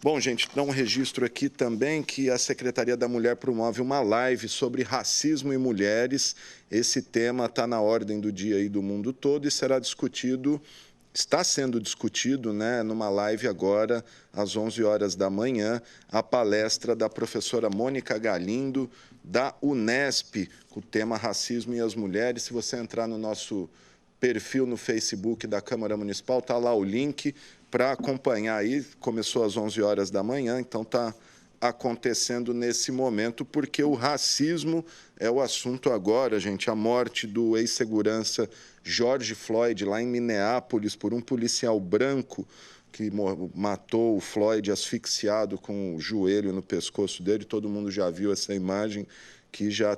Bom, gente, dá um registro aqui também que a Secretaria da Mulher promove uma live sobre racismo e mulheres. Esse tema está na ordem do dia aí do mundo todo e será discutido, está sendo discutido, né, numa live agora, às 11 horas da manhã, a palestra da professora Mônica Galindo, da Unesp, com o tema Racismo e as Mulheres. Se você entrar no nosso perfil no Facebook da Câmara Municipal, está lá o link para acompanhar aí. Começou às 11 horas da manhã, então está acontecendo nesse momento, porque o racismo é o assunto agora, gente. A morte do ex-segurança George Floyd, lá em Minneapolis, por um policial branco que matou o Floyd asfixiado com o joelho no pescoço dele. Todo mundo já viu essa imagem, que já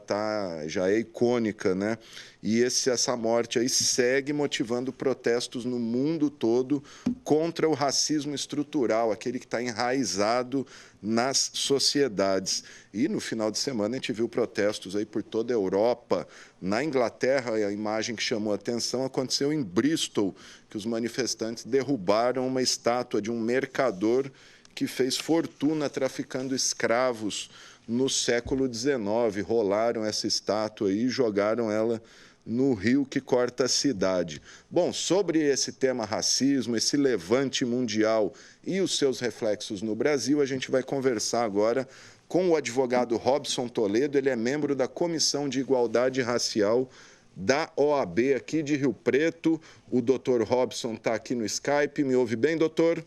é icônica, né? E essa morte aí segue motivando protestos no mundo todo contra o racismo estrutural, aquele que está enraizado nas sociedades. E no final de semana a gente viu protestos aí por toda a Europa. Na Inglaterra, a imagem que chamou a atenção aconteceu em Bristol, que os manifestantes derrubaram uma estátua de um mercador que fez fortuna traficando escravos no século XIX. Rolaram essa estátua e jogaram ela no rio que corta a cidade. Bom, sobre esse tema racismo, esse levante mundial e os seus reflexos no Brasil, a gente vai conversar agora com o advogado Robson Toledo. Ele é membro da Comissão de Igualdade Racial da OAB aqui de Rio Preto. O doutor Robson está aqui no Skype. Me ouve bem, doutor?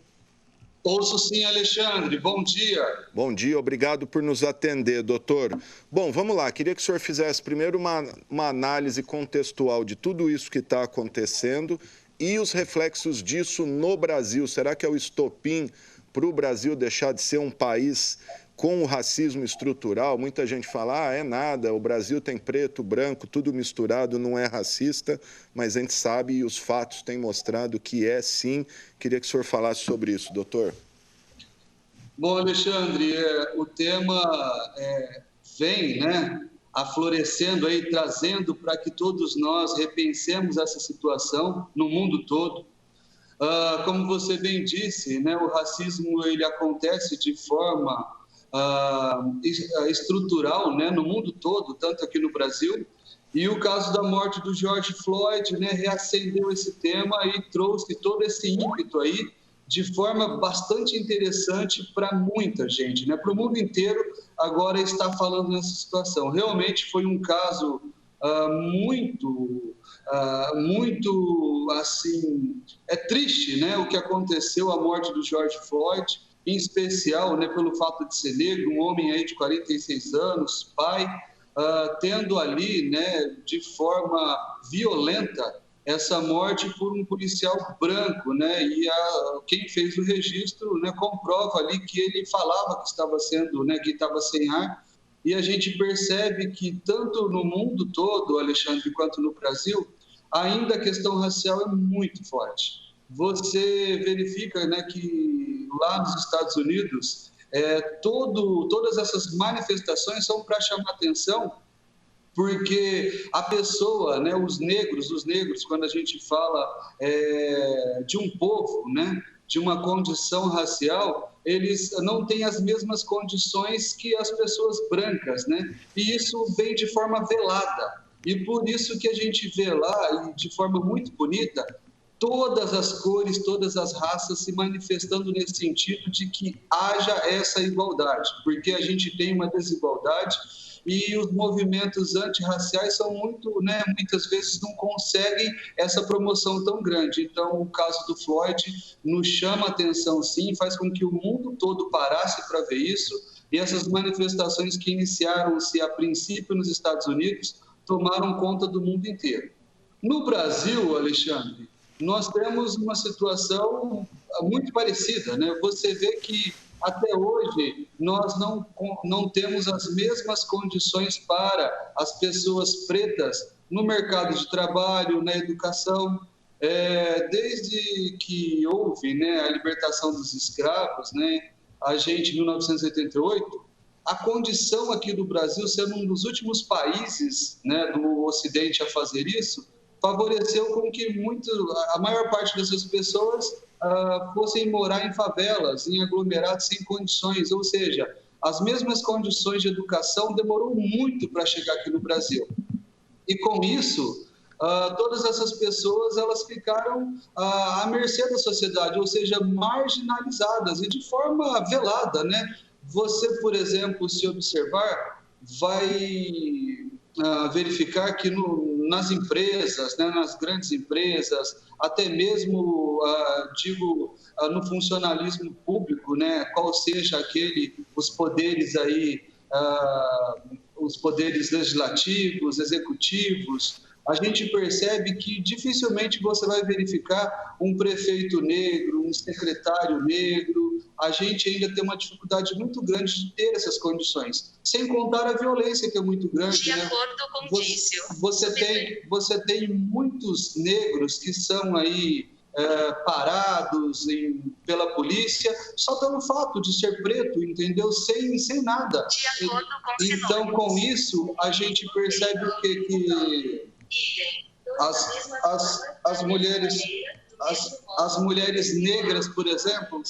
Ouço sim, Alexandre. Bom dia. Bom dia, obrigado por nos atender, doutor. Bom, vamos lá, queria que o senhor fizesse primeiro uma análise contextual de tudo isso que está acontecendo e os reflexos disso no Brasil. Será que é o estopim para o Brasil deixar de ser um país com o racismo estrutural? Muita gente fala, é nada, o Brasil tem preto, branco, tudo misturado, não é racista, mas a gente sabe e os fatos têm mostrado que é sim. Queria que o senhor falasse sobre isso, doutor. Bom, Alexandre, o tema vem, né, aflorescendo aí, trazendo para que todos nós repensemos essa situação no mundo todo. Como você bem disse, né, o racismo ele acontece de forma estrutural, né, no mundo todo, tanto aqui no Brasil, e o caso da morte do George Floyd, né, reacendeu esse tema e trouxe todo esse ímpeto aí de forma bastante interessante para muita gente, né, para o mundo inteiro agora está falando nessa situação. Realmente foi um caso muito assim, é triste, né, o que aconteceu, a morte do George Floyd, em especial, né, pelo fato de ser negro, um homem aí de 46 anos, pai, tendo ali, né, de forma violenta essa morte por um policial branco, né, e quem fez o registro, né, comprova ali que ele falava que estava sendo, né, que estava sem ar, e a gente percebe que tanto no mundo todo, Alexandre, quanto no Brasil, ainda a questão racial é muito forte. Você verifica, né, que lá nos Estados Unidos, todas essas manifestações são para chamar atenção, porque a pessoa, né, os negros, quando a gente fala de um povo, né, de uma condição racial, eles não têm as mesmas condições que as pessoas brancas, né? E isso vem de forma velada. E por isso que a gente vê lá, e de forma muito bonita, todas as cores, todas as raças se manifestando nesse sentido de que haja essa igualdade, porque a gente tem uma desigualdade e os movimentos antirraciais são muito, né, muitas vezes não conseguem essa promoção tão grande. Então, o caso do Floyd nos chama a atenção, sim, faz com que o mundo todo parasse para ver isso, e essas manifestações que iniciaram-se a princípio nos Estados Unidos tomaram conta do mundo inteiro. No Brasil, Alexandre, nós temos uma situação muito parecida, né? Você vê que até hoje nós não temos as mesmas condições para as pessoas pretas no mercado de trabalho, na educação. Desde que houve, né, a libertação dos escravos, né, a gente em 1988, a condição aqui do Brasil, sendo um dos últimos países, né, do Ocidente a fazer isso, favoreceu com que a maior parte dessas pessoas fossem morar em favelas, em aglomerados sem condições, ou seja, as mesmas condições de educação demorou muito para chegar aqui no Brasil. E com isso, todas essas pessoas elas ficaram à mercê da sociedade, ou seja, marginalizadas e de forma velada, né? Você, por exemplo, se observar, vai verificar que nas empresas, né, nas grandes empresas, até mesmo, no funcionalismo público, né, qual seja os poderes aí, os poderes legislativos, executivos, a gente percebe que dificilmente você vai verificar um prefeito negro, um secretário negro. A gente ainda tem uma dificuldade muito grande de ter essas condições, sem contar a violência, que é muito grande. De acordo com o Dício. Você tem muitos negros que são aí parados pela polícia só pelo fato de ser preto, entendeu? Sem nada. De acordo com então, com isso, a gente percebe o quê? Que as mulheres negras, por exemplo,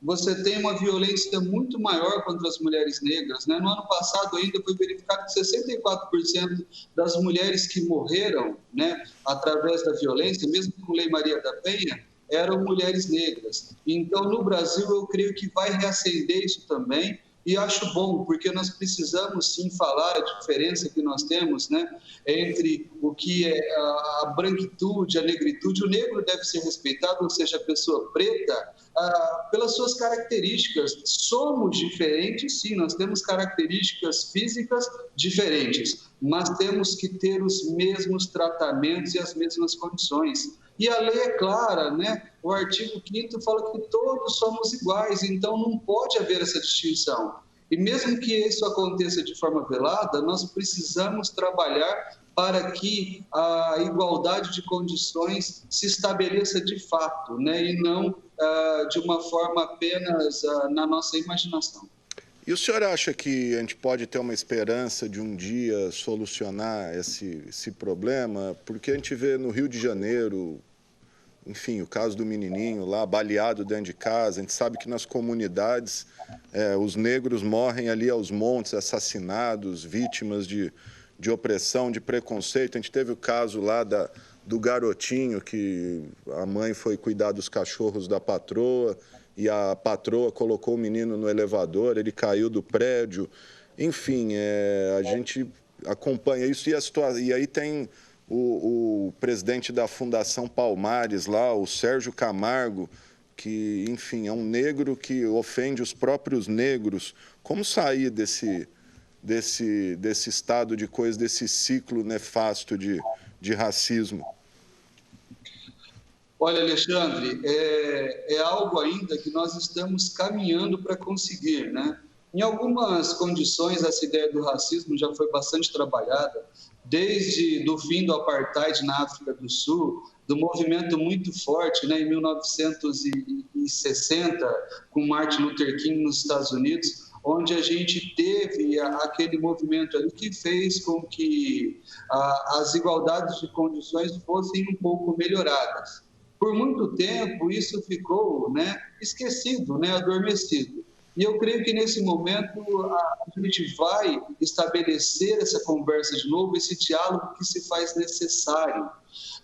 você tem uma violência muito maior contra as mulheres negras, né? No ano passado ainda foi verificado que 64% das mulheres que morreram, né, através da violência, mesmo com Lei Maria da Penha, eram mulheres negras. Então, no Brasil, eu creio que vai reacender isso também. E acho bom, porque nós precisamos sim falar a diferença que nós temos, né, entre o que é a branquitude, a negritude. O negro deve ser respeitado, ou seja, a pessoa preta, pelas suas características. Somos diferentes, sim, nós temos características físicas diferentes, mas temos que ter os mesmos tratamentos e as mesmas condições. E a lei é clara, né? O artigo 5º fala que todos somos iguais, então não pode haver essa distinção. E mesmo que isso aconteça de forma velada, nós precisamos trabalhar para que a igualdade de condições se estabeleça de fato, né? E não de uma forma apenas na nossa imaginação. E o senhor acha que a gente pode ter uma esperança de um dia solucionar esse problema? Porque a gente vê no Rio de Janeiro, enfim, o caso do menininho lá, baleado dentro de casa. A gente sabe que nas comunidades os negros morrem ali aos montes, assassinados, vítimas de opressão, de preconceito. A gente teve o caso lá do garotinho que a mãe foi cuidar dos cachorros da patroa, e a patroa colocou o menino no elevador, ele caiu do prédio. Enfim, a gente acompanha isso. E aí tem o presidente da Fundação Palmares lá, o Sérgio Camargo, que, enfim, é um negro que ofende os próprios negros. Como sair desse estado de coisa, desse ciclo nefasto de racismo? Olha, Alexandre, é algo ainda que nós estamos caminhando para conseguir, né? Em algumas condições, essa ideia do racismo já foi bastante trabalhada, desde o fim do apartheid na África do Sul, do movimento muito forte, né, em 1960, com Martin Luther King nos Estados Unidos, onde a gente teve aquele movimento ali que fez com que as igualdades de condições fossem um pouco melhoradas. Por muito tempo, isso ficou, né, esquecido, né, adormecido. E eu creio que, nesse momento, a gente vai estabelecer essa conversa de novo, esse diálogo que se faz necessário.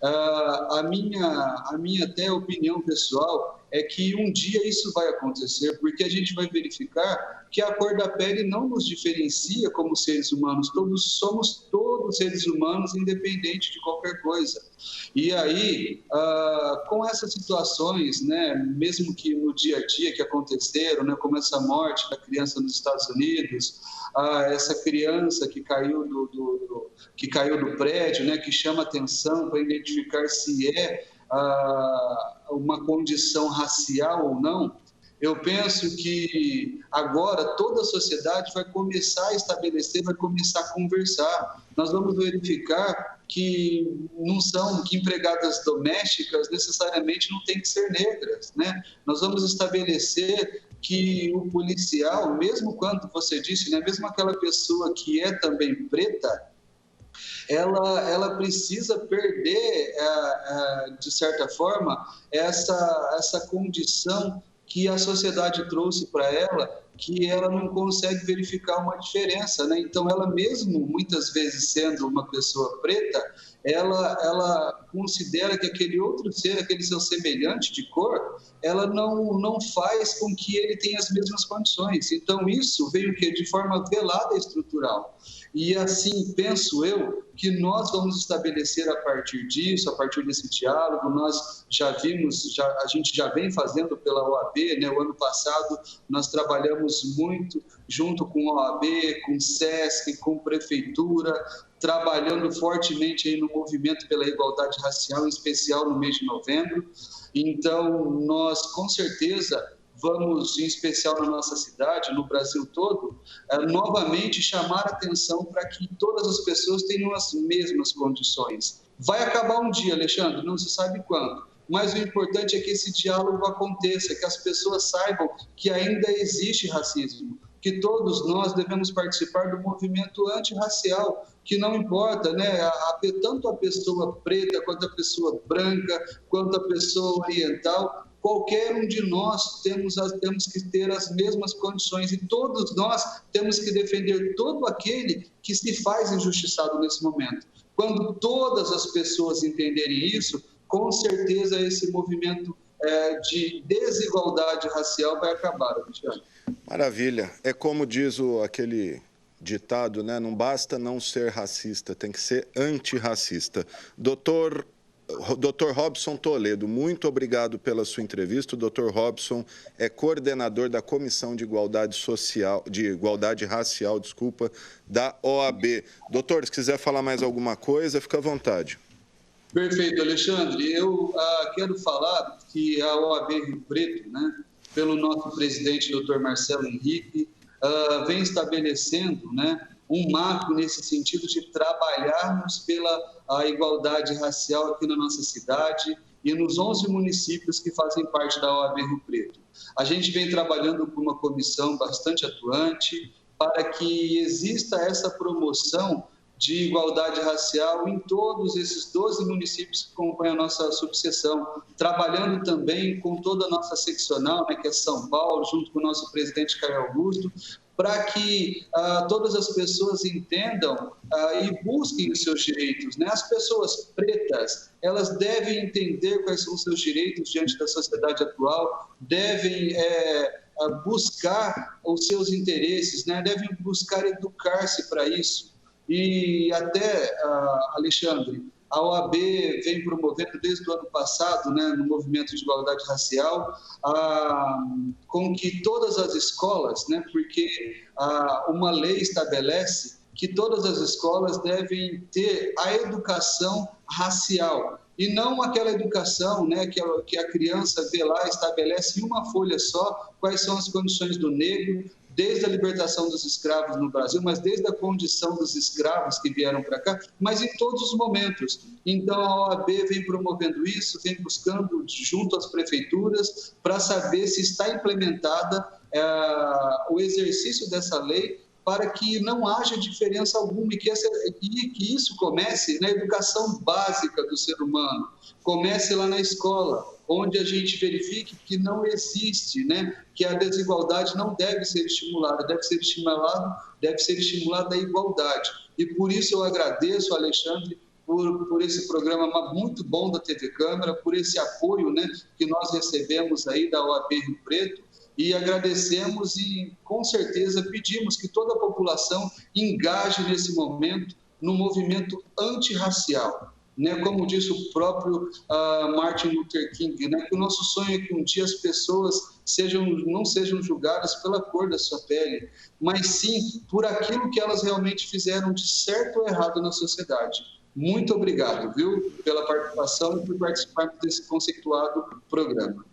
A minha até opinião pessoal é que um dia isso vai acontecer, porque a gente vai verificar que a cor da pele não nos diferencia como seres humanos. Somos todos seres humanos, independente de qualquer coisa. E aí, com essas situações, né, mesmo que no dia a dia que aconteceram, né, como essa morte da criança nos Estados Unidos, essa criança que caiu do prédio, né, que chama atenção para identificar se é uma condição racial ou não, eu penso que agora toda a sociedade vai começar a estabelecer, vai começar a conversar. Nós vamos verificar que que empregadas domésticas necessariamente não têm que ser negras, né? Nós vamos estabelecer que o policial, mesmo quando você disse, né, mesmo aquela pessoa que é também preta, ela precisa perder, de certa forma, essa condição que a sociedade trouxe para ela, que ela não consegue verificar uma diferença, né? Então, ela mesmo, muitas vezes sendo uma pessoa preta, ela considera que aquele outro ser, aquele seu semelhante de cor, ela não faz com que ele tenha as mesmas condições. Então, isso veio que de forma velada e estrutural. E assim, penso eu, que nós vamos estabelecer a partir disso, a partir desse diálogo, nós já vimos, a gente já vem fazendo pela OAB, né? O ano passado nós trabalhamos muito junto com a OAB, com o SESC, com a Prefeitura, trabalhando fortemente aí no movimento pela igualdade racial, em especial no mês de novembro. Então, nós, com certeza, vamos, em especial na nossa cidade, no Brasil todo, novamente chamar a atenção para que todas as pessoas tenham as mesmas condições. Vai acabar um dia, Alexandre, não se sabe quando, mas o importante é que esse diálogo aconteça, que as pessoas saibam que ainda existe racismo, que todos nós devemos participar do movimento antirracial, que não importa, né? Tanto a pessoa preta, quanto a pessoa branca, quanto a pessoa oriental, qualquer um de nós temos que ter as mesmas condições e todos nós temos que defender todo aquele que se faz injustiçado nesse momento. Quando todas as pessoas entenderem isso, com certeza esse movimento de desigualdade racial vai acabar, Alexandre. Maravilha. É como diz aquele ditado, né? Não basta não ser racista, tem que ser antirracista. Dr. Robson Toledo, muito obrigado pela sua entrevista. O Dr. Robson é coordenador da Comissão de Igualdade Racial, da OAB. Doutor, se quiser falar mais alguma coisa, fica à vontade. Perfeito, Alexandre. Eu quero falar que a OAB Rio Preto, né, pelo nosso presidente, Dr. Marcelo Henrique, vem estabelecendo, né, um marco nesse sentido de trabalharmos pela igualdade racial aqui na nossa cidade e nos 11 municípios que fazem parte da OAB Rio Preto. A gente vem trabalhando com uma comissão bastante atuante para que exista essa promoção de igualdade racial em todos esses 12 municípios que compõem a nossa subseção, trabalhando também com toda a nossa seccional, né, que é São Paulo, junto com o nosso presidente Caio Augusto, para que todas as pessoas entendam e busquem os seus direitos, né? As pessoas pretas, elas devem entender quais são os seus direitos diante da sociedade atual, devem buscar os seus interesses, né? Devem buscar educar-se para isso. E até, Alexandre, a OAB vem promovendo desde o ano passado, né, no movimento de igualdade racial, com que todas as escolas, né, porque uma lei estabelece que todas as escolas devem ter a educação racial, e não aquela educação, né, que a criança vê lá, estabelece em uma folha só quais são as condições do negro, desde a libertação dos escravos no Brasil, mas desde a condição dos escravos que vieram para cá, mas em todos os momentos. Então, a OAB vem promovendo isso, vem buscando junto às prefeituras para saber se está implementada o exercício dessa lei para que não haja diferença alguma e que isso comece na educação básica do ser humano, comece lá na escola, onde a gente verifique que não existe, né, que a desigualdade não deve ser estimulada, deve ser estimulada a igualdade. E por isso eu agradeço, Alexandre, por esse programa muito bom da TV Câmara, por esse apoio, né, que nós recebemos aí da OAB Rio Preto, e agradecemos e, com certeza, pedimos que toda a população engaje nesse momento no movimento antirracial. Né? Como disse o próprio Martin Luther King, né? Que o nosso sonho é que um dia as pessoas não sejam julgadas pela cor da sua pele, mas sim por aquilo que elas realmente fizeram de certo ou errado na sociedade. Muito obrigado, viu, pela participação e por participar desse conceituado programa.